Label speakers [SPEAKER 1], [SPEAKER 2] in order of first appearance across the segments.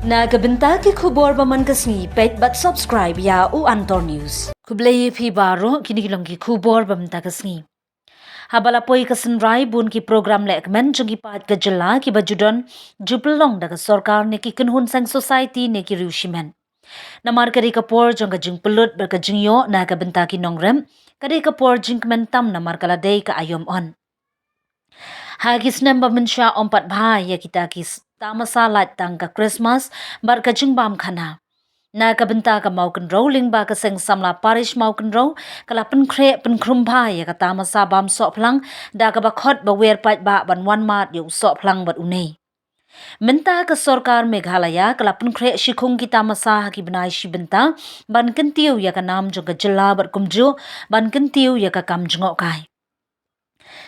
[SPEAKER 1] Nagabenta ki khubor baman kasni pet but subscribe ya u Antor News. Kublay phi baro kinigilang ki khubor bamta kasni. Habalapoi kasenrai bun ki program lekmen jungi pat ka jela ki bajudon jupelong daga sarkar ne ki kenhun sang society ne ki riushimen. Namar kari kapor jong ka jing pelut berka jingyo nagabenta ki nongrem kari kapor jing kementam namar kaladei ka ayom on. Hagis namba mensha ompat bhai ya kita kis tamasa lat tangka Christmas bar ka jingbam khana. Na kabenta ka Mawkynrew ling ba ka seng samla parish Mawkynrew kala penkrum bhai ya ka tamasa bam Sohphlang da ka bakhot ba wer pat ba ban wan mat yu Sohphlang bat unei. Menta ka sarkar Meghalaya kala penkre shikung ki tamasa ki benai shibenta ban kentiu ya ka nam jong ka jela bat kumju ban kentiu ya ka kam jengok kai.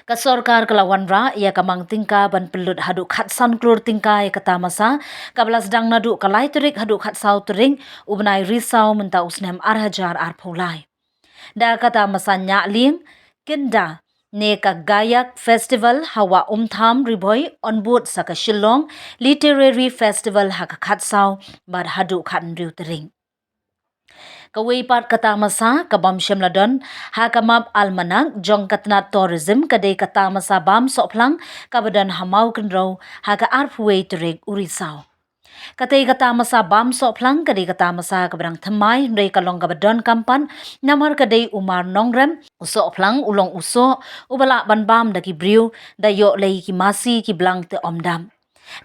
[SPEAKER 1] Ka sarkar kelawan ra ia kamang tingka ban pelut haduk khatsan klur tingka ia katamasa kablas dang nadu kalai terik haduk khatsau tering ubnai risau menta usnem arhajar arpulai. Da katamasa nya ling kenda ne ka gayak festival hawa umtham riboy onboard saka Shillong literary festival haka khatsau bar haduk khan riu tering. Kawai pat katamasa kabam shemladon hakamab almanak jong katnat tourism kadai katamasa bam Sohphlang kabadan Mawkynrew haka arphuwe terek urisau. Katai katamasa bam Sohphlang kadai katamasa kabadang thamai ndai kalong kabadon kampan namar kadai umar nongrem Sohphlang ulong uso ubala ban bam daki briu dayo lei ki masi ki blang te omdam.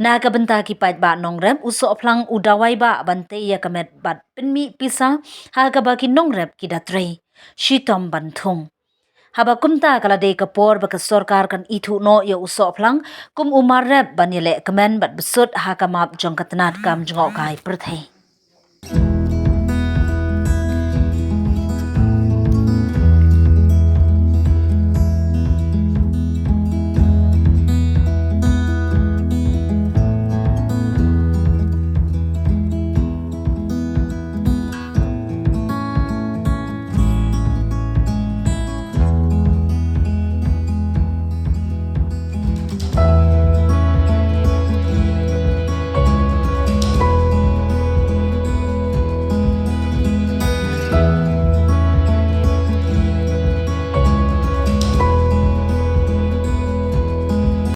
[SPEAKER 1] Na kabenta ki pait ba nongrem Sohphlang udawai ba bante ya kamet bat penmi pisa ha ka ba ki nongrep ki datre shitom banthung. Haba kumta kala de kapor ba ka sarkar kan ithu no ya Sohphlang kum umar rep banile kamen bat besut ha ka map jong katnat kam jngok kai perthei.